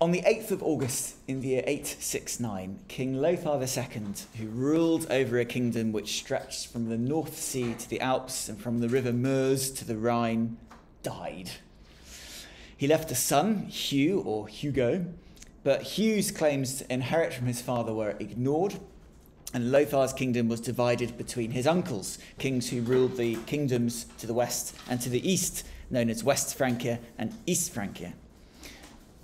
On the 8th of August in the year 869, King Lothar II, who ruled over a kingdom which stretched from the North Sea to the Alps and from the river Meuse to the Rhine, died. He left a son, Hugh, or Hugo, but Hugh's claims to inherit from his father were ignored, and Lothar's kingdom was divided between his uncles, kings who ruled the kingdoms to the west and to the east, known as West Francia and East Francia.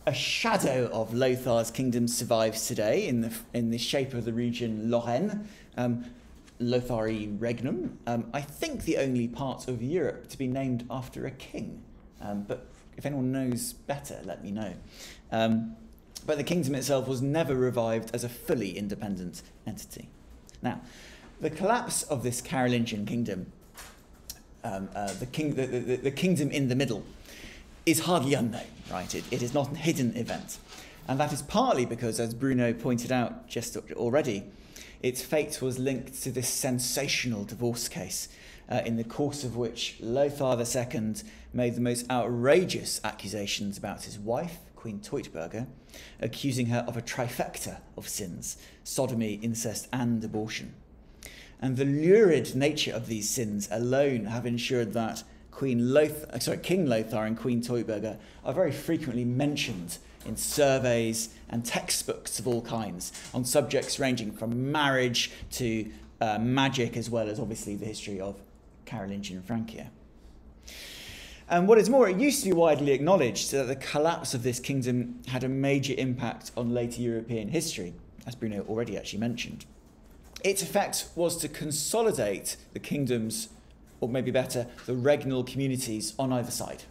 A shadow of Lothar's kingdom survives today in the shape of the region Lorraine, Lothari Regnum. I think the only part of Europe to be named after a king, but if anyone knows better, let me know. But the kingdom itself was never revived as a fully independent entity. Now, the collapse of this Carolingian kingdom, the kingdom in the middle, is hardly unknown, right? It is not a hidden event. And that is partly because, as Bruno pointed out just already, its fate was linked to this sensational divorce case, in the course of which Lothar II made the most outrageous accusations about his wife, Queen Teutberga, accusing her of a trifecta of sins: sodomy, incest, and abortion. And the lurid nature of these sins alone have ensured that King Lothar and Queen Teutberga are very frequently mentioned in surveys and textbooks of all kinds on subjects ranging from marriage to magic, as well as obviously the history of Carolingian Francia. And what is more, it used to be widely acknowledged that the collapse of this kingdom had a major impact on later European history, as Bruno already actually mentioned. Its effect was to consolidate the kingdoms, or maybe better, the regnal communities on either side.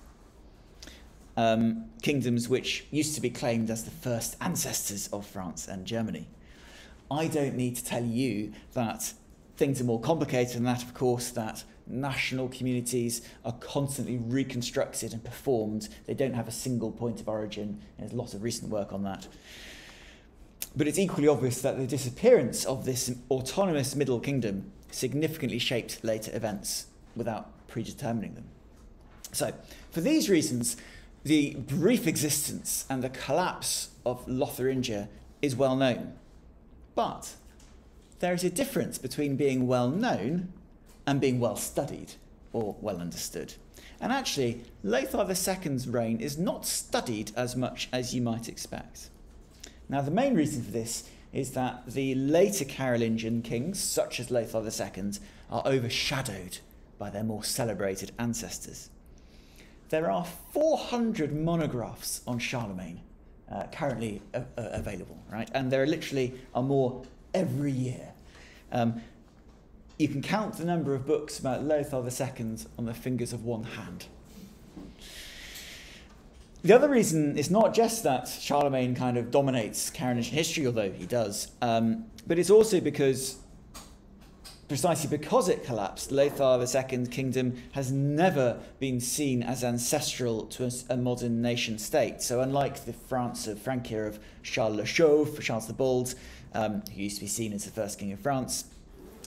Kingdoms which used to be claimed as the first ancestors of France and Germany. I don't need to tell you that things are more complicated than that, of course, that national communities are constantly reconstructed and performed. They don't have a single point of origin. There's a lot of recent work on that. But it's equally obvious that the disappearance of this autonomous Middle Kingdom significantly shaped later events without predetermining them. So, for these reasons, the brief existence and the collapse of Lotharingia is well known. But there is a difference between being well known and being well studied or well understood. And actually, Lothar II's reign is not studied as much as you might expect. Now, the main reason for this is that the later Carolingian kings, such as Lothar II, are overshadowed by their more celebrated ancestors. There are 400 monographs on Charlemagne currently available, right? And there literally are more every year. You can count the number of books about Lothar II on the fingers of one hand. The other reason is not just that Charlemagne kind of dominates Carolingian history, although he does, but it's also because, precisely because it collapsed, Lothar II's kingdom has never been seen as ancestral to a modern nation state. So unlike the France of Francia of Charles le Chauve, Charles the Bold, who used to be seen as the first king of France,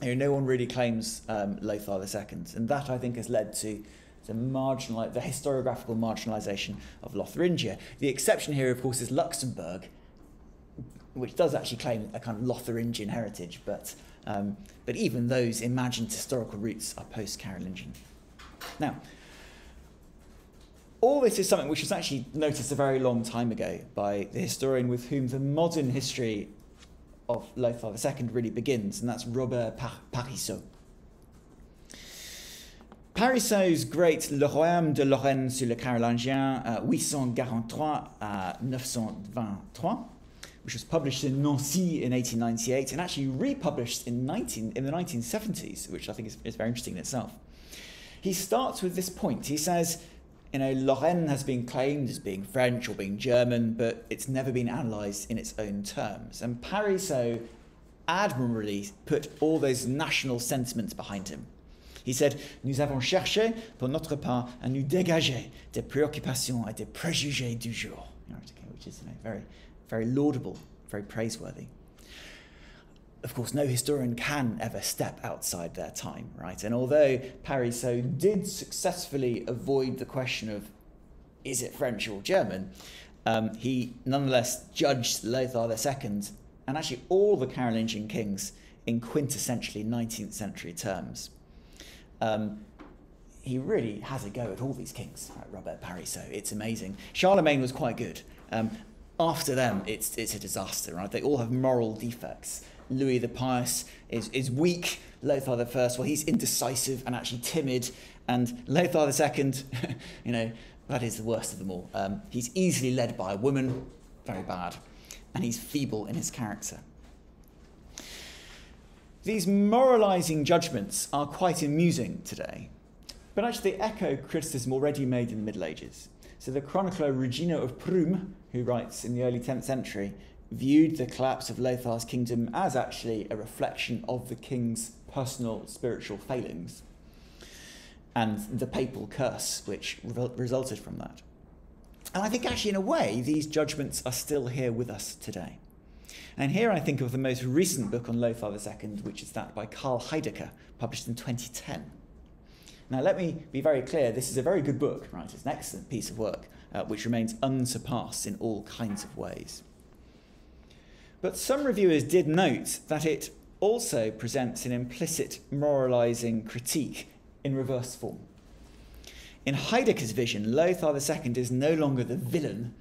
no one really claims Lothar II. And that, I think, has led to the historiographical marginalisation of Lotharingia. The exception here, of course, is Luxembourg, which does actually claim a kind of Lotharingian heritage, but even those imagined historical roots are post-Carolingian. Now, all this is something which was actually noticed a very long time ago by the historian with whom the modern history of Lothar II really begins, and that's Robert Parisot. Parisot's great Le Royaume de Lorraine sur le Carolingien, 843 à 923, which was published in Nancy in 1898 and actually republished in the 1970s, which I think is very interesting in itself. He starts with this point. He says, Lorraine has been claimed as being French or being German, but it's never been analysed in its own terms. And Parisot admirably put all those national sentiments behind him. He said, "Nous avons cherché, pour notre part, à nous dégager des préoccupations et des préjugés du jour," which is very, very laudable, very praiseworthy. Of course, no historian can ever step outside their time, right? And although Parisot did successfully avoid the question of is it French or German, he nonetheless judged Lothar II and actually all the Carolingian kings in quintessentially 19th century terms. He really has a go at all these kings, right, Robert Parry, so it's amazing. Charlemagne was quite good. After them, it's a disaster, right? They all have moral defects. Louis the Pious is weak. Lothar I, well, he's indecisive and actually timid. And Lothar II, you know, that is the worst of them all. He's easily led by a woman, very bad. And he's feeble in his character. These moralising judgments are quite amusing today, but actually they echo criticism already made in the Middle Ages. So the chronicler Regino of Prüm, who writes in the early 10th century, viewed the collapse of Lothar's kingdom as actually a reflection of the king's personal spiritual failings and the papal curse which resulted from that. And I think actually in a way these judgments are still here with us today. And here I think of the most recent book on Lothar II, which is that by Karl Heidecker, published in 2010. Now let me be very clear, this is a very good book, right? It's an excellent piece of work, which remains unsurpassed in all kinds of ways. But some reviewers did note that it also presents an implicit moralising critique in reverse form. In Heidecker's vision, Lothar II is no longer the villain,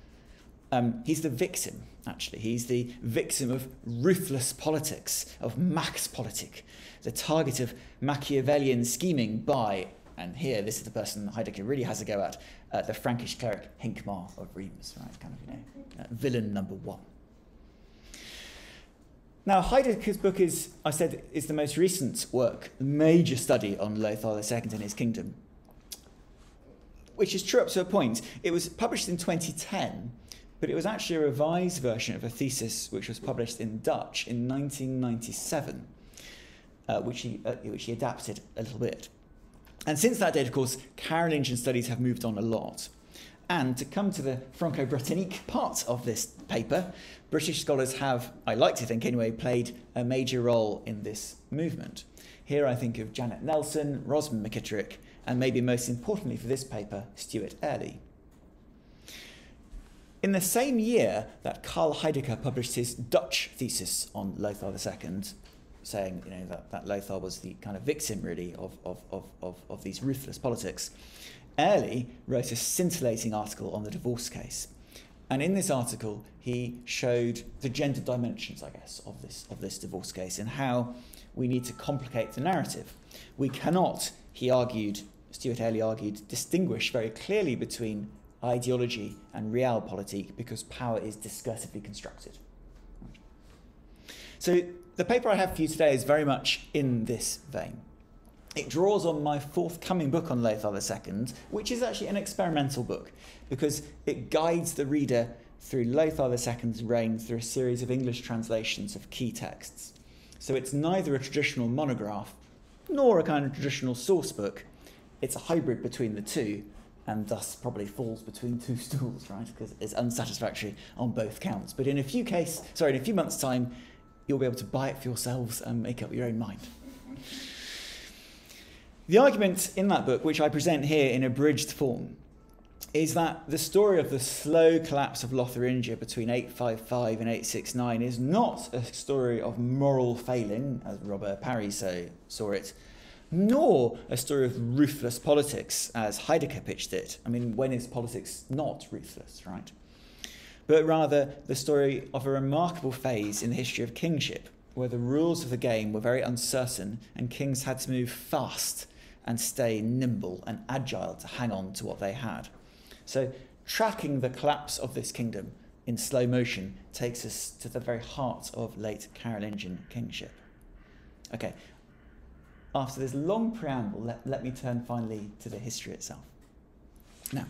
he's the victim, actually. He's the victim of ruthless politics, of Maxpolitik, the target of Machiavellian scheming by, and here this is the person Heidegger really has a go at, the Frankish cleric Hincmar of Reims, right? Kind of, you know, villain number one. Now, Heidegger's book is the most recent work, the major study on Lothar II and his kingdom, which is true up to a point. It was published in 2010, but it was actually a revised version of a thesis which was published in Dutch in 1997, which he adapted a little bit. And since that date, of course, Carolingian studies have moved on a lot. And to come to the franco-britannique part of this paper, British scholars have, I like to think anyway, played a major role in this movement. Here I think of Janet Nelson, Rosamund McKitterick, and maybe most importantly for this paper, Stuart Airlie. In the same year that Karl Heidecker published his Dutch thesis on Lothar II, saying, you know, that Lothar was the kind of victim really of these ruthless politics, Airlie wrote a scintillating article on the divorce case. And in this article, he showed the gender dimensions, I guess, of this divorce case and how we need to complicate the narrative. We cannot, he argued, Stuart Airlie argued, distinguish very clearly between ideology and realpolitik because power is discursively constructed. So the paper I have for you today is very much in this vein. It draws on my forthcoming book on Lothar II, which is actually an experimental book because it guides the reader through Lothar II's reign through a series of English translations of key texts. So it's neither a traditional monograph nor a kind of traditional source book. It's a hybrid between the two and thus probably falls between two stools, right? Because it's unsatisfactory on both counts. But in a few months' time, you'll be able to buy it for yourselves and make up your own mind. The argument in that book, which I present here in abridged form, is that the story of the slow collapse of Lotharingia between 855 and 869 is not a story of moral failing, as Robert Parry saw it, nor a story of ruthless politics, as Heidegger pitched it. I mean, when is politics not ruthless, right? But rather the story of a remarkable phase in the history of kingship, where the rules of the game were very uncertain and kings had to move fast and stay nimble and agile to hang on to what they had. So tracking the collapse of this kingdom in slow motion takes us to the very heart of late Carolingian kingship. Okay, after this long preamble, let me turn finally to the history itself. Now,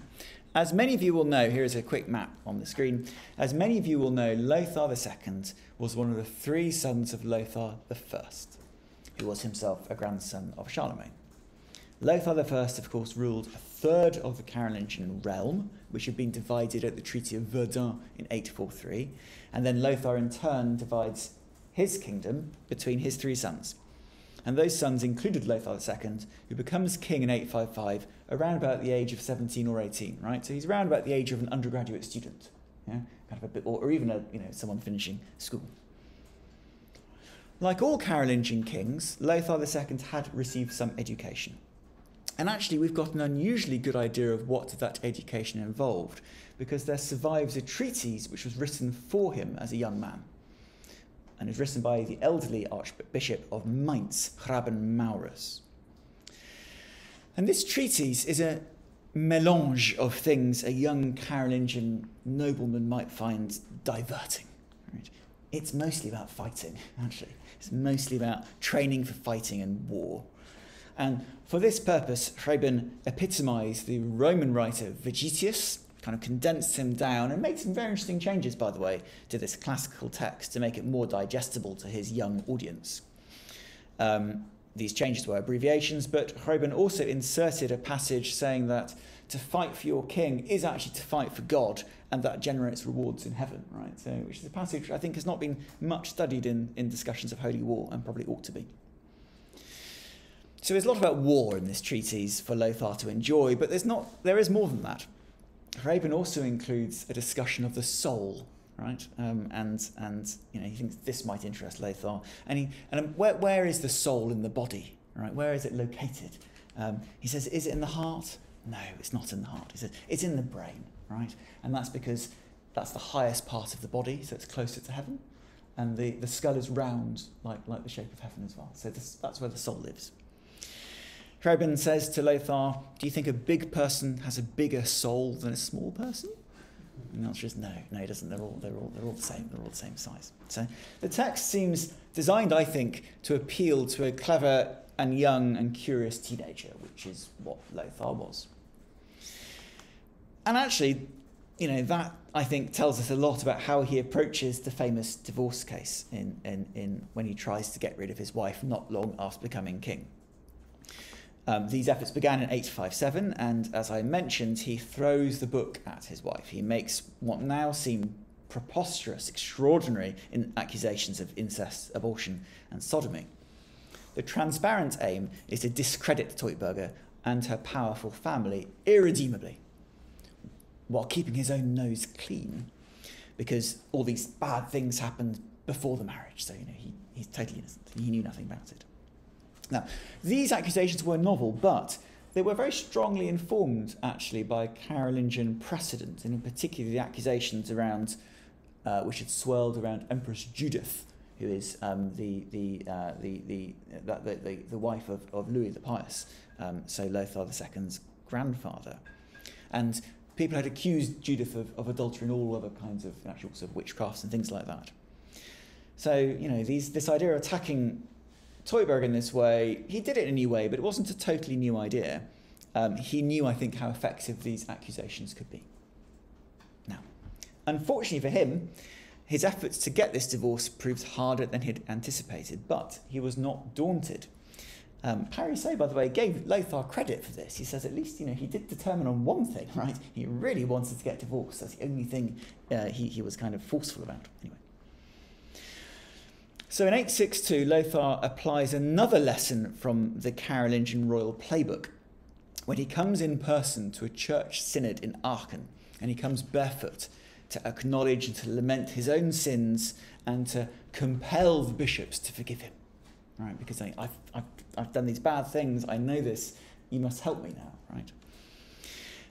as many of you will know, here is a quick map on the screen. As many of you will know, Lothar II was one of the three sons of Lothar I, who was himself a grandson of Charlemagne. Lothar I, of course, ruled a third of the Carolingian realm, which had been divided at the Treaty of Verdun in 843, and then Lothar in turn divides his kingdom between his three sons. And those sons included Lothar II, who becomes king in 855 around about the age of 17 or 18, right? So he's around about the age of an undergraduate student yeah? Kind of a bit, or even someone finishing school. Like all Carolingian kings, Lothar II had received some education. And actually, we've got an unusually good idea of what that education involved, because there survives a treatise which was written for him as a young man, and is written by the elderly Archbishop of Mainz, Graben Maurus. And this treatise is a mélange of things a young Carolingian nobleman might find diverting. Right? It's mostly about fighting, actually. It's mostly about training for fighting and war. And for this purpose, Graben epitomised the Roman writer Vegetius, kind of condensed him down and made some very interesting changes, by the way, to this classical text to make it more digestible to his young audience. These changes were abbreviations, but Graben also inserted a passage saying that to fight for your king is actually to fight for God, and that generates rewards in heaven, right? So, which is a passage I think has not been much studied in discussions of holy war, and probably ought to be. So there's a lot about war in this treatise for Lothar to enjoy, but there is more than that. Graben also includes a discussion of the soul, right? And he thinks this might interest Lothar. And where is the soul in the body, right? Where is it located? He says, is it in the heart? No, it's not in the heart. He says, it's in the brain, right? And that's because that's the highest part of the body, so it's closer to heaven. And the skull is round, like the shape of heaven as well. So that's where the soul lives. Graben says to Lothar, do you think a big person has a bigger soul than a small person? And the answer is no, he doesn't. They're all the same. They're all the same size. So the text seems designed, I think, to appeal to a clever and young and curious teenager, which is what Lothar was. And actually, that I think tells us a lot about how he approaches the famous divorce case in when he tries to get rid of his wife not long after becoming king. These efforts began in 857, and as I mentioned, he throws the book at his wife. He makes what now seem preposterous, extraordinary accusations of incest, abortion, and sodomy. The transparent aim is to discredit Teutberger and her powerful family irredeemably, while keeping his own nose clean, because all these bad things happened before the marriage, so he's totally innocent. He knew nothing about it. Now, these accusations were novel, but they were very strongly informed, actually, by Carolingian precedent, and in particular the accusations around, which had swirled around Empress Judith, who is the wife of Louis the Pious, so Lothar II's grandfather, and people had accused Judith of adultery and all other kinds of actual sort of witchcrafts and things like that. So this idea of attacking Teutberger in this way, he did it in a new way, but it wasn't a totally new idea. He knew, I think, how effective these accusations could be. Now, unfortunately for him, his efforts to get this divorce proved harder than he'd anticipated, but he was not daunted. Parisot, by the way, gave Lothar credit for this. He says at least, he did determine on one thing, right? He really wanted to get divorced. That's the only thing he was kind of forceful about. Anyway. So in 862, Lothar applies another lesson from the Carolingian royal playbook when he comes in person to a church synod in Aachen, and he comes barefoot to acknowledge and to lament his own sins and to compel the bishops to forgive him. Right? Because I've done these bad things, I know this, you must help me now, right?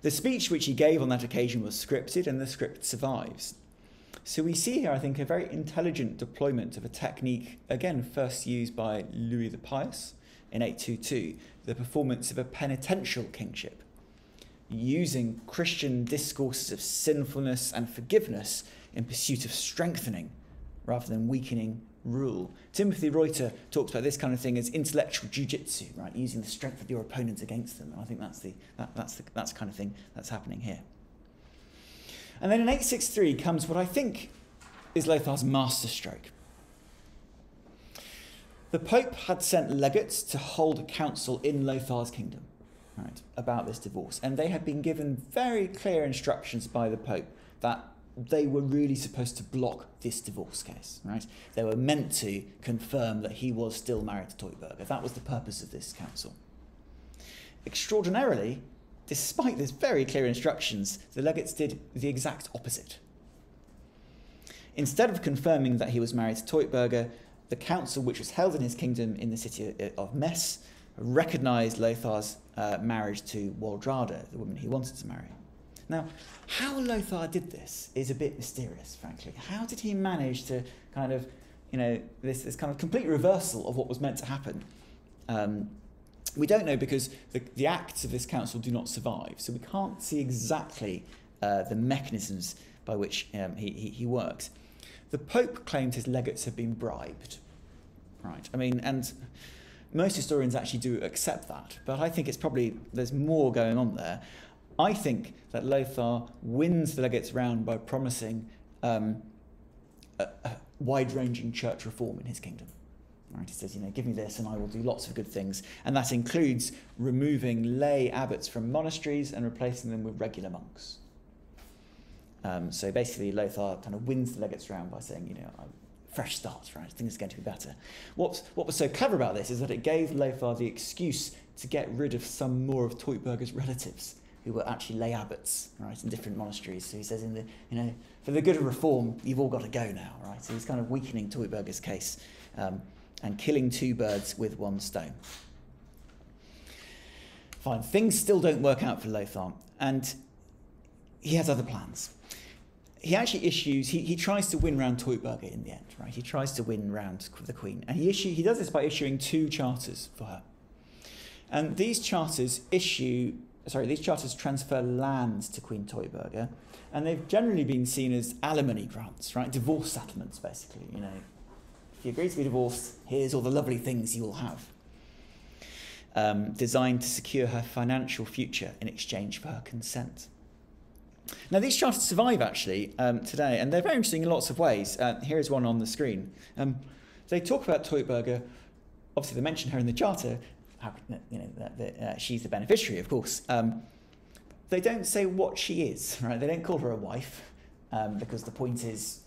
The speech which he gave on that occasion was scripted, and the script survives. So we see here, I think, a very intelligent deployment of a technique, again, first used by Louis the Pious in 822, the performance of a penitential kingship, using Christian discourses of sinfulness and forgiveness in pursuit of strengthening rather than weakening rule. Timothy Reuter talks about this kind of thing as intellectual jiu-jitsu, right? Using the strength of your opponents against them. And I think that's the kind of thing that's happening here. And then in 863 comes what I think is Lothar's masterstroke. The Pope had sent legates to hold a council in Lothar's kingdom, right, about this divorce, and they had been given very clear instructions by the Pope that they were really supposed to block this divorce case, right? They were meant to confirm that he was still married to Teutberger. That was the purpose of this council. Extraordinarily, despite this very clear instructions, the legates did the exact opposite. Instead of confirming that he was married to Teutberga, the council, which was held in his kingdom in the city of Metz, recognised Lothar's marriage to Waldrada, the woman he wanted to marry. Now, how Lothar did this is a bit mysterious, frankly. How did he manage to kind of, this kind of complete reversal of what was meant to happen? We don't know because the acts of this council do not survive, so we can't see exactly the mechanisms by which he works. The Pope claimed his legates had been bribed, right? I mean, and most historians actually do accept that, but I think there's more going on there. I think that Lothar wins the legates round by promising a wide-ranging church reform in his kingdom. Right? He says, give me this and I will do lots of good things. And that includes removing lay abbots from monasteries and replacing them with regular monks. So basically Lothar kind of wins the legates round by saying, fresh start, right? Things are going to be better. What was so clever about this is that it gave Lothar the excuse to get rid of some more of Teutberga's relatives, who were actually lay abbots, right, in different monasteries. So he says, for the good of reform, you've all got to go now, right? So he's kind of weakening Teutberga's case and killing two birds with one stone. Fine, things still don't work out for Lothar, and he has other plans. He actually he tries to win round Teutberga in the end, right? He tries to win round the Queen, and he does this by issuing two charters for her. And these charters transfer land to Queen Teutberga, and they've generally been seen as alimony grants, right? Divorce settlements, basically. If you agree to be divorced, here's all the lovely things you will have. Designed to secure her financial future in exchange for her consent. Now, these charters survive, actually, today, and they're very interesting in lots of ways. Here's one on the screen. They talk about Teutberga. Obviously, they mention her in the charter. She's the beneficiary, of course. They don't say what she is, right? They don't call her a wife, because the point is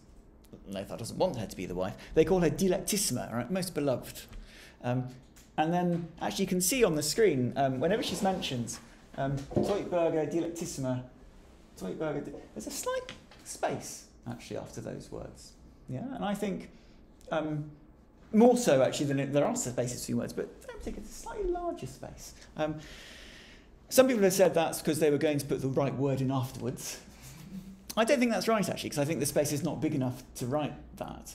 Lothar doesn't want her to be the wife. They call her Dilectissima, right? Most beloved. And then, actually, you can see on the screen, whenever she's mentioned, Teutberga, Dilectissima, Teutberga, there's a slight space, actually, after those words. Yeah, and I think more so, actually, than there are spaces between words, but I don't think it's a slightly larger space. Some people have said that's because they were going to put the right word in afterwards. I don't think that's right, actually, because I think the space is not big enough to write that.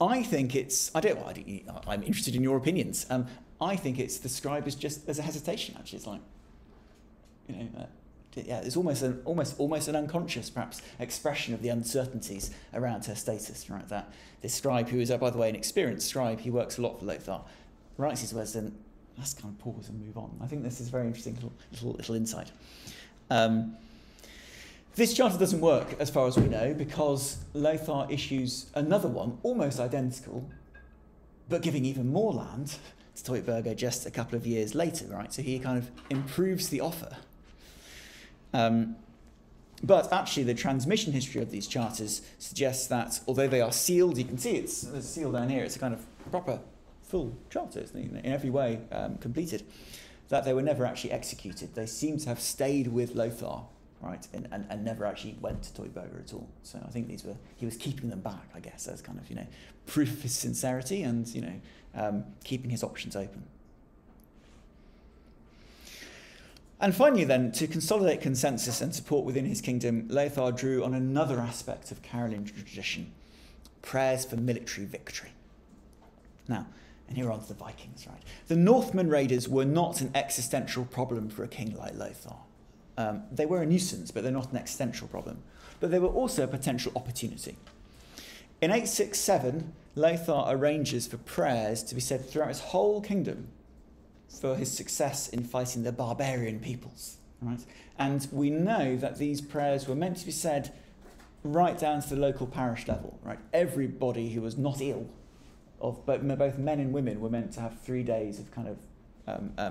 I think it's... I'm interested in your opinions. I think it's described as a hesitation, actually. It's like, it's almost an unconscious, perhaps, expression of the uncertainties around her status, right? That this scribe, who is, by the way, an experienced scribe, he works a lot for Lothar, writes these words, and let's kind of pause and move on. I think this is a very interesting little insight. This charter doesn't work, as far as we know, because Lothar issues another one, almost identical, but giving even more land to Teutberga just a couple of years later, right? So he kind of improves the offer. But actually, the transmission history of these charters suggests that, although they are sealed, you can see there's a seal down here, it's a kind of proper, full charter, in every way completed, that they were never actually executed. They seem to have stayed with Lothar, right, and never actually went to Teutberga at all. So I think he was keeping them back, I guess, as kind of, proof of his sincerity and, keeping his options open. And finally then, to consolidate consensus and support within his kingdom, Lothar drew on another aspect of Carolingian tradition, prayers for military victory. Now, and here are on to the Vikings, right? The Northmen raiders were not an existential problem for a king like Lothar. They were a nuisance, but they're not an existential problem. But they were also a potential opportunity. In 867, Lothar arranges for prayers to be said throughout his whole kingdom for his success in fighting the barbarian peoples, right? And we know that these prayers were meant to be said right down to the local parish level, right? Everybody who was not ill, of both men and women, were meant to have 3 days of kind of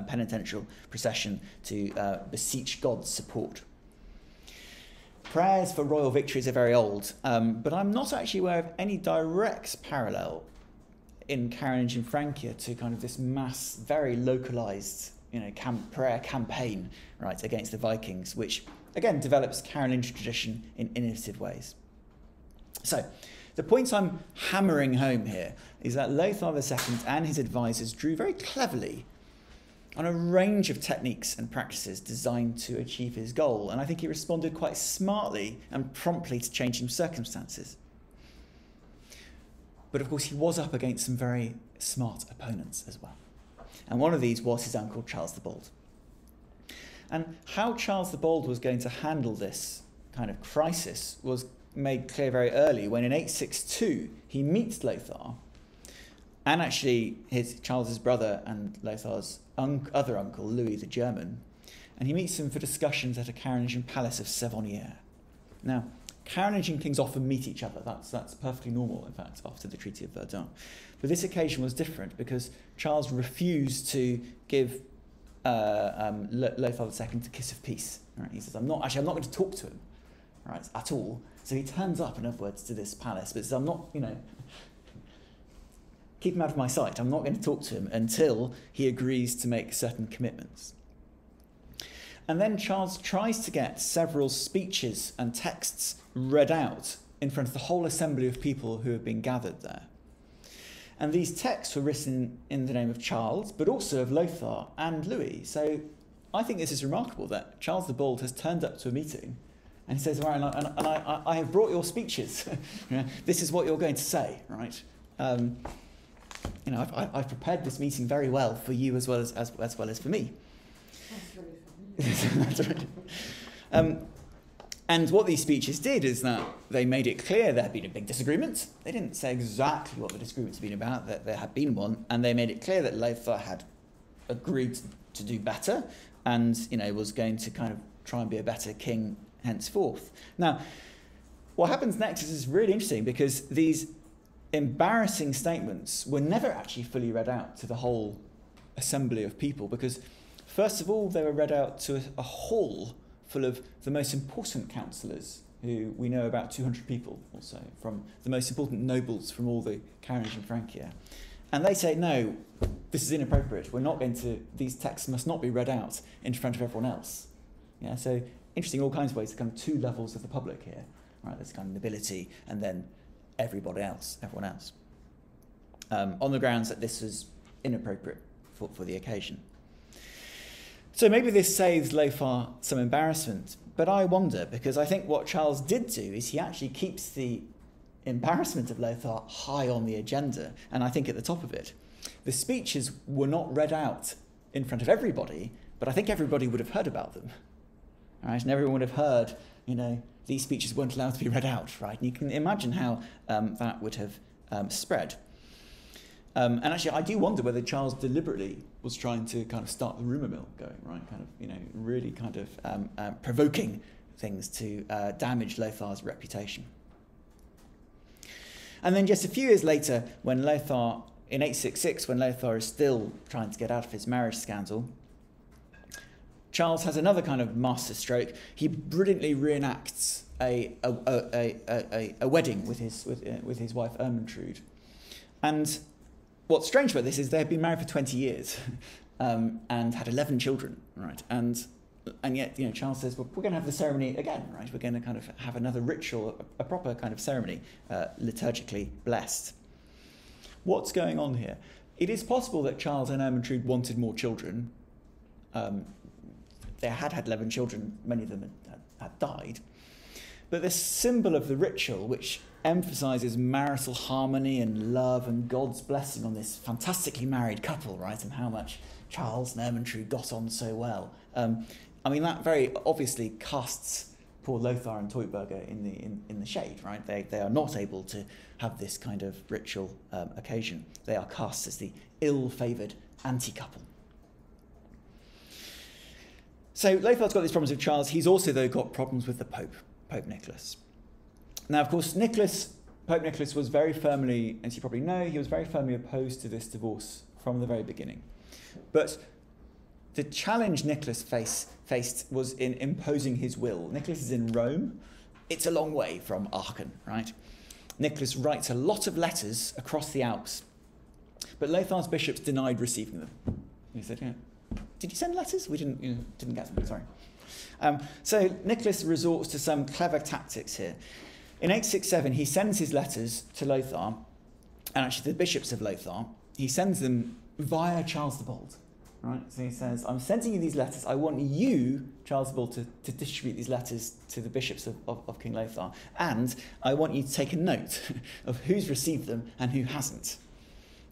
penitential procession to beseech God's support. Prayers for royal victories are very old, but I'm not actually aware of any direct parallel in Carolingian Francia to kind of this mass, very localised, prayer campaign, right, against the Vikings, which again develops Carolingian tradition in innovative ways. So, the point I'm hammering home here is that Lothar II and his advisors drew very cleverly on a range of techniques and practices designed to achieve his goal, and I think he responded quite smartly and promptly to changing circumstances. But of course he was up against some very smart opponents as well. And one of these was his uncle Charles the Bald. And how Charles the Bald was going to handle this kind of crisis was made clear very early when in 862 he meets Lothar, and actually Charles's brother and Lothar's other uncle, Louis the German, and he meets him for discussions at a Carolingian palace of Savonnières. Now, Carolingian kings often meet each other. That's perfectly normal, in fact, after the Treaty of Verdun. But this occasion was different because Charles refused to give Lothar II the kiss of peace. Right? He says, I'm not going to talk to him, right, at all. So he turns up, in other words, to this palace, but says, I'm not, keep him out of my sight. I'm not going to talk to him until he agrees to make certain commitments. And then Charles tries to get several speeches and texts read out in front of the whole assembly of people who have been gathered there. And these texts were written in the name of Charles, but also of Lothar and Louis. So I think this is remarkable that Charles the Bald has turned up to a meeting and he says, all right, and I have brought your speeches. This is what you're going to say, right? I've prepared this meeting very well for you as well as for me. That's right. And what these speeches did is that they made it clear there had been a big disagreement. They didn't say exactly what the disagreement had been about, that there had been one, and they made it clear that Lothar had agreed to do better and was going to kind of try and be a better king henceforth. Now, what happens next is really interesting because these embarrassing statements were never actually fully read out to the whole assembly of people because, first of all, they were read out to a hall full of the most important councillors, who we know about 200 people also, from the most important nobles from all the Carolingian Francia. And they say, no, this is inappropriate. We're not going to, these texts must not be read out in front of everyone else. Yeah, so interesting, all kinds of ways, kind of two levels of the public here, right? There's kind of nobility and then everyone else, on the grounds that this was inappropriate for the occasion. So maybe this saves Lothar some embarrassment, but I wonder, because I think what Charles did do is he actually keeps the embarrassment of Lothar high on the agenda, and I think at the top of it. The speeches were not read out in front of everybody, but I think everybody would have heard about them, right? And everyone would have heard, these speeches weren't allowed to be read out, right? And you can imagine how that would have spread. And actually, I do wonder whether Charles deliberately was trying to kind of start the rumour mill going, right? Kind of, really kind of provoking things to damage Lothar's reputation. And then just a few years later, when Lothar, in 866, when Lothar is still trying to get out of his marriage scandal, Charles has another kind of masterstroke. He brilliantly reenacts a wedding with his wife Ermentrude. And what's strange about this is they had been married for 20 years and had 11 children, right? And yet, Charles says, well, we're going to have the ceremony again, right? We're going to kind of have another ritual, a proper kind of ceremony, liturgically blessed. What's going on here? It is possible that Charles and Ermentrude wanted more children. They had 11 children, many of them had died. But the symbol of the ritual, which emphasises marital harmony and love and God's blessing on this fantastically married couple, right, and how much Charles and Ermentrude got on so well. That very obviously casts poor Lothar and Teutberger in the shade, right? They are not able to have this kind of ritual occasion. They are cast as the ill-favoured anti-couple. So Lothar's got these problems with Charles. He's also, though, got problems with the Pope, Pope Nicholas. Now, of course, Pope Nicholas was very firmly, as you probably know, he was very firmly opposed to this divorce from the very beginning. But the challenge Nicholas faced was in imposing his will. Nicholas is in Rome. It's a long way from Aachen, right? Nicholas writes a lot of letters across the Alps, but Lothar's bishops denied receiving them. He said, did you send letters? We didn't get them, sorry. So Nicholas resorts to some clever tactics here. In 867, he sends his letters to Lothar, and actually the bishops of Lothar. He sends them via Charles the Bold. Right? So he says, I'm sending you these letters. I want you, Charles the Bold, to distribute these letters to the bishops of King Lothar. And I want you to take a note of who's received them and who hasn't.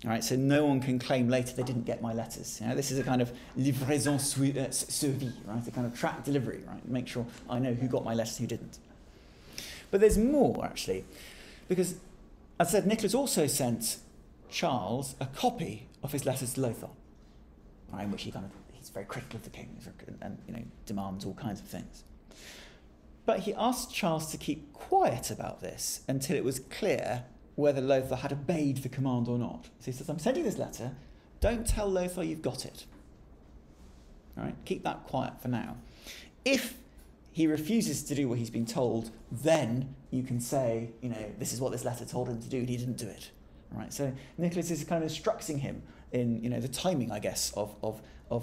All right, so no one can claim later they didn't get my letters. You know, this is a kind of livraison suivie, right? A kind of track delivery, right? Make sure I know who got my letters and who didn't. But there's more, actually, because, as I said, Nicholas also sent Charles a copy of his letters to Lothar, right, in which he's very critical of the king and demands all kinds of things. But he asked Charles to keep quiet about this until it was clear whether Lothar had obeyed the command or not. So he says, I'm sending this letter, don't tell Lothar you've got it. All right, keep that quiet for now. If he refuses to do what he's been told, then you can say, this is what this letter told him to do, and he didn't do it. All right, so Nicholas is kind of instructing him in the timing, I guess, of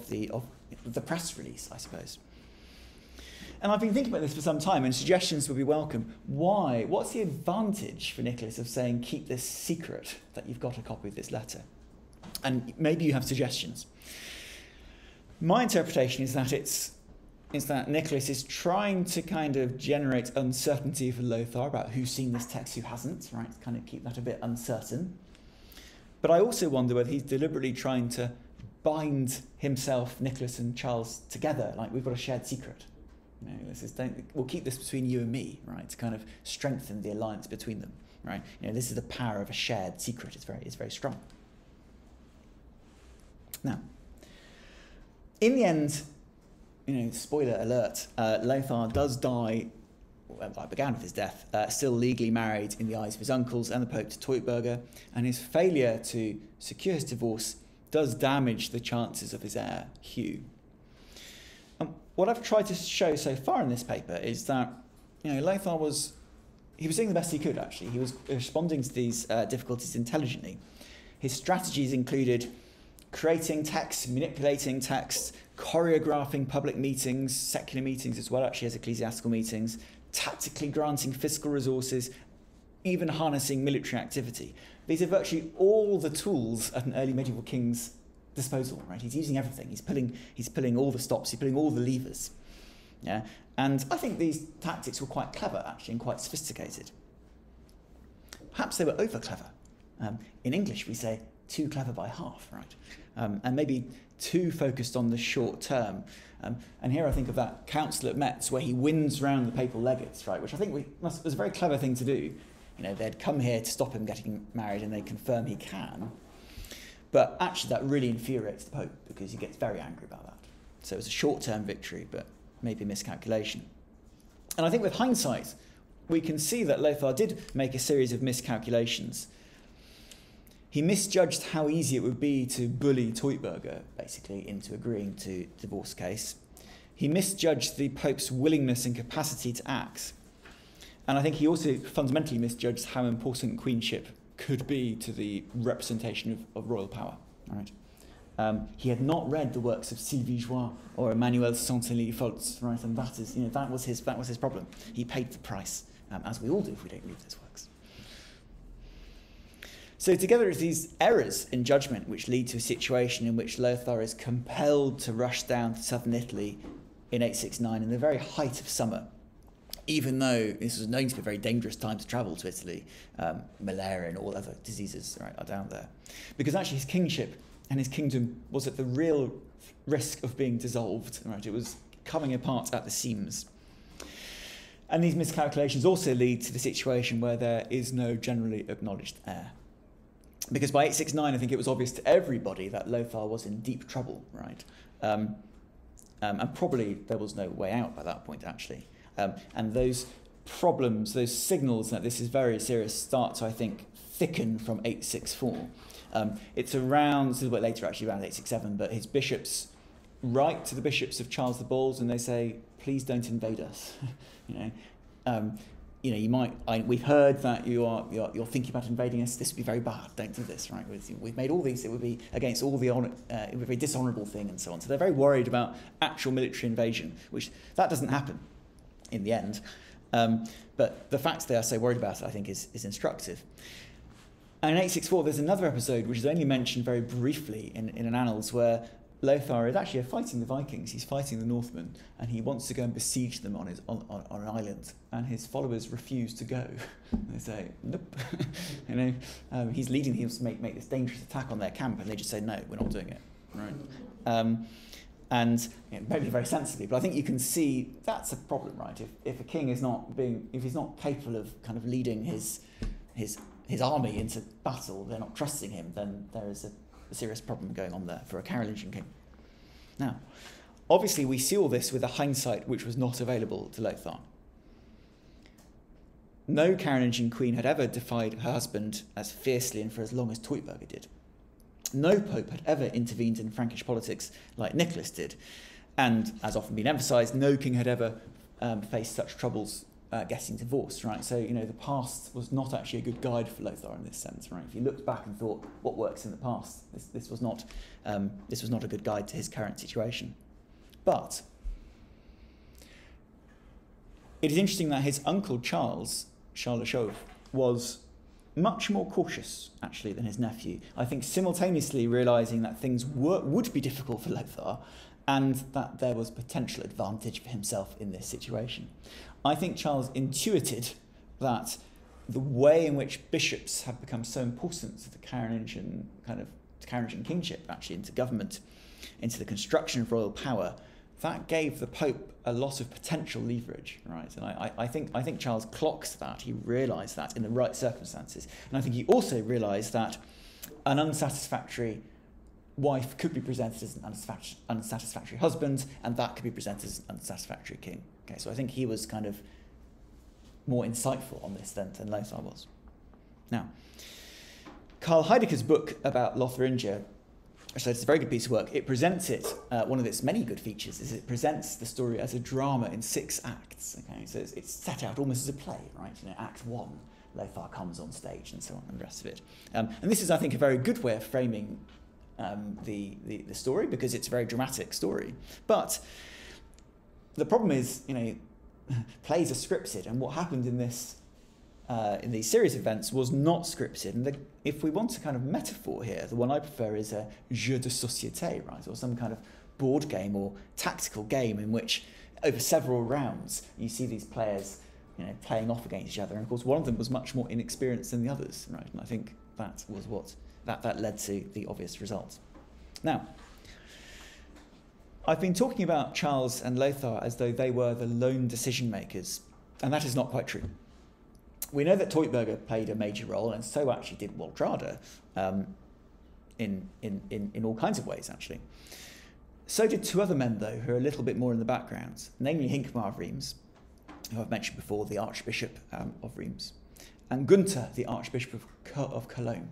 the press release, I suppose. And I've been thinking about this for some time, and suggestions would be welcome. Why? What's the advantage for Nicholas of saying, keep this secret, that you've got a copy of this letter? And maybe you have suggestions. My interpretation is that is that Nicholas is trying to kind of generate uncertainty for Lothar about who's seen this text, who hasn't, right? To kind of keep that a bit uncertain. But I also wonder whether he's deliberately trying to bind himself, Nicholas and Charles together, like we've got a shared secret. We'll keep this between you and me, right? To kind of strengthen the alliance between them, right? This is the power of a shared secret. It's very strong. Now, in the end, spoiler alert, Lothar does die. Well, it began with his death, still legally married in the eyes of his uncles and the Pope to Teutberger, and his failure to secure his divorce does damage the chances of his heir, Hugh. What I've tried to show so far in this paper is that Lothar was doing the best he could, actually. He was responding to these difficulties intelligently. His strategies included creating texts, manipulating texts, choreographing public meetings, secular meetings as well, actually as ecclesiastical meetings, tactically granting fiscal resources, even harnessing military activity. These are virtually all the tools at an early medieval king's disposal, right? He's using everything. He's pulling all the stops. He's pulling all the levers. Yeah, and I think these tactics were quite clever, actually, and quite sophisticated. Perhaps they were over clever. In English, we say too clever by half, right? And maybe too focused on the short term. And here I think of that council at Metz where he wins round the papal legates, right? Which I think was a very clever thing to do. They'd come here to stop him getting married, and they confirm he can. But actually, that really infuriates the Pope because he gets very angry about that. So it was a short-term victory, but maybe a miscalculation. And I think with hindsight, we can see that Lothar did make a series of miscalculations. He misjudged how easy it would be to bully Teutberger, basically, into agreeing to the divorce case. He misjudged the Pope's willingness and capacity to act. And I think he also fundamentally misjudged how important queenship could be to the representation of royal power. Right? He had not read the works of Sylvie Joie or Emmanuel Saint-Élie-Foltz, right? And that was his problem. He paid the price, as we all do if we don't read those works. So together with these errors in judgment which lead to a situation in which Lothar is compelled to rush down to southern Italy in 869 in the very height of summer, even though this was known to be a very dangerous time to travel to Italy, malaria and all other diseases, right, are down there. Because actually his kingship and his kingdom was at the real risk of being dissolved, right? It was coming apart at the seams. And these miscalculations also lead to the situation where there is no generally acknowledged heir. Because by 869, I think it was obvious to everybody that Lothar was in deep trouble, right? And probably there was no way out by that point, actually. And those problems, those signals that this is very serious start to, I think, thicken from 864. It's around, this is a bit later actually, around 867, but his bishops write to the bishops of Charles the Bald and they say, please don't invade us. We've heard that you're thinking about invading us. This would be very bad. Don't do this, right? We've made all these. It would be against all the honor. It would be a very dishonourable thing, and so on. So they're very worried about actual military invasion, which that doesn't happen in the end. But the fact they are so worried about it, I think, is instructive. And in 864, there's another episode which is only mentioned very briefly in an annals, where Lothar is actually fighting the Vikings. He's fighting the Northmen, and he wants to go and besiege them on an island. And his followers refuse to go. They say, nope. He's leading them to make this dangerous attack on their camp, and they just say, no, we're not doing it. Right. And maybe very sensibly, but I think you can see that's a problem, right? If a king is if he's not capable of kind of leading his army into battle, they're not trusting him, then there is a serious problem going on there for a Carolingian king. Now, obviously we see all this with a hindsight which was not available to Lothar. No Carolingian queen had ever defied her husband as fiercely and for as long as Teutberga did. No pope had ever intervened in Frankish politics like Nicholas did. And, as often been emphasised, no king had ever faced such troubles getting divorced, right? So, the past was not actually a good guide for Lothar in this sense, right? If you looked back and thought, what works in the past? This was not a good guide to his current situation. But it is interesting that his uncle Charles Le Chauve, was much more cautious, actually, than his nephew. I think simultaneously realising that things would be difficult for Lothar and that there was potential advantage for himself in this situation. I think Charles intuited that the way in which bishops have become so important to the Carolingian kingship, actually, into government, into the construction of royal power, that gave the Pope a lot of potential leverage, right? And I think Charles clocks that. He realised that in the right circumstances. And I think he also realised that an unsatisfactory wife could be presented as an unsatisfactory husband, and that could be presented as an unsatisfactory king. Okay, so I think he was kind of more insightful on this than Lothar was. Now, Karl Heidecker's book about Lotharingia, so it's a very good piece of work. It presents it, one of its many good features is it presents the story as a drama in 6 acts. Okay, so it's set out almost as a play, right? Act 1, Lothar comes on stage and so on, and the rest of it. And this is, I think, a very good way of framing the story, because it's a very dramatic story. But the problem is, plays are scripted, and what happened in these series of events was not scripted. And if we want a kind of metaphor here, the one I prefer is a jeu de société, right, or some kind of board game or tactical game in which, over several rounds, you see these players, playing off against each other. And of course, one of them was much more inexperienced than the others, right? And I think that was what that led to the obvious result. Now, I've been talking about Charles and Lothar as though they were the lone decision makers, and that is not quite true. We know that Teutberga played a major role, and so actually did Waldrada, in all kinds of ways, actually. So did 2 other men, though, who are a little bit more in the background, namely Hincmar of Reims, who I've mentioned before, the Archbishop of Reims, and Gunther, the Archbishop of Cologne.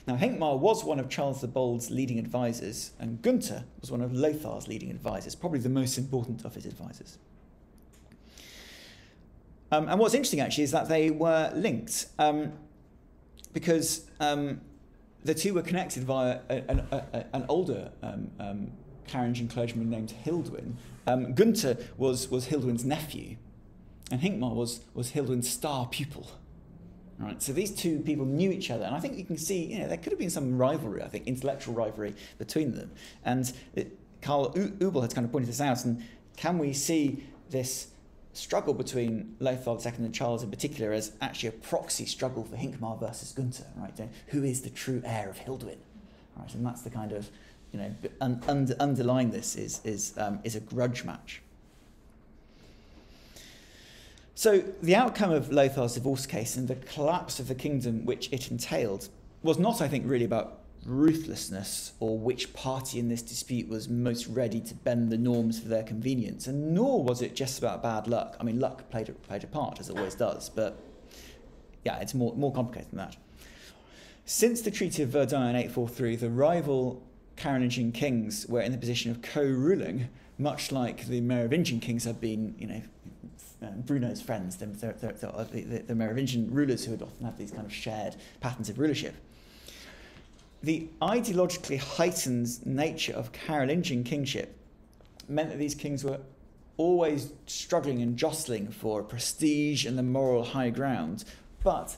Now, Hincmar was one of Charles the Bold's leading advisors, and Gunther was one of Lothar's leading advisors, probably the most important of his advisors. And what's interesting, actually, is that they were linked, because the 2 were connected via an older Carolingian clergyman named Hilduin. Gunther was Hilduin's nephew, and Hincmar was Hilduin's star pupil. Right, so these 2 people knew each other, and I think you can see, there could have been some rivalry, I think, intellectual rivalry between them. And Karl Ubel has kind of pointed this out, and can we see this struggle between Lothar II and Charles in particular as actually a proxy struggle for Hincmar versus Gunther, right? Who is the true heir of Hilduin? Right, and that's the kind of, underlying this is a grudge match. So the outcome of Lothar's divorce case and the collapse of the kingdom which it entailed was not, I think, really about ruthlessness or which party in this dispute was most ready to bend the norms for their convenience, and nor was it just about bad luck. I mean, luck played a part, as it always does, but yeah, it's more complicated than that. Since the Treaty of Verdun in 843, the rival Carolingian kings were in the position of co-ruling, much like the Merovingian kings had been, Bruno's friends, the Merovingian rulers who had often had these kind of shared patterns of rulership. The ideologically heightened nature of Carolingian kingship meant that these kings were always struggling and jostling for prestige and the moral high ground, but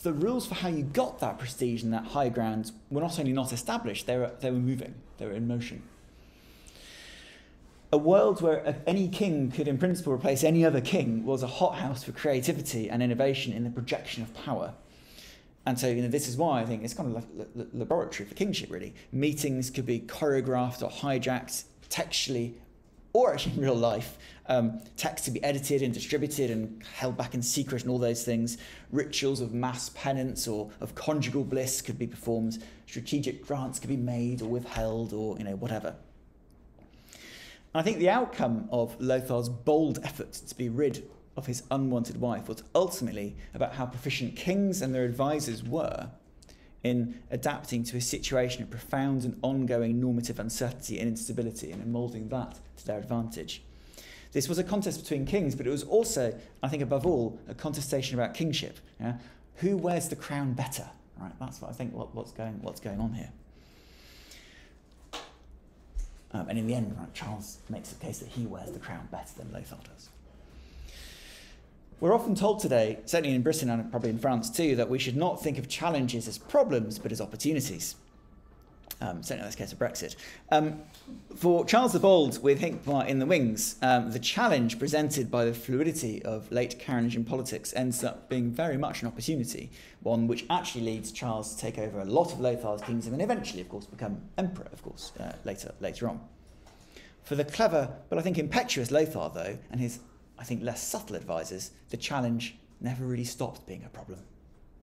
the rules for how you got that prestige and that high ground were not only not established, they were moving, they were in motion. A world where any king could in principle replace any other king was a hothouse for creativity and innovation in the projection of power. And so, this is why I think it's kind of like a laboratory for kingship, really. Meetings could be choreographed or hijacked textually, or actually in real life. Text to be edited and distributed and held back in secret and all those things. Rituals of mass penance or of conjugal bliss could be performed. Strategic grants could be made or withheld or, whatever. And I think the outcome of Lothar's bold effort to be rid of his unwanted wife was ultimately about how proficient kings and their advisors were in adapting to a situation of profound and ongoing normative uncertainty and instability and in moulding that to their advantage. This was a contest between kings, but it was also, I think above all, a contestation about kingship. Yeah? Who wears the crown better? Right? That's what I think what's going on here. And in the end, right, Charles makes the case that he wears the crown better than Lothar does. We're often told today, certainly in Britain and probably in France too, that we should not think of challenges as problems, but as opportunities. Certainly in this case of Brexit. For Charles the Bold, with Hincmar in the wings, the challenge presented by the fluidity of late Carolingian politics ends up being very much an opportunity, one which actually leads Charles to take over a lot of Lothar's kingdom and eventually, of course, become emperor, of course, later on. For the clever, but I think impetuous Lothar, though, and his, I think, less subtle advisors, the challenge never really stopped being a problem.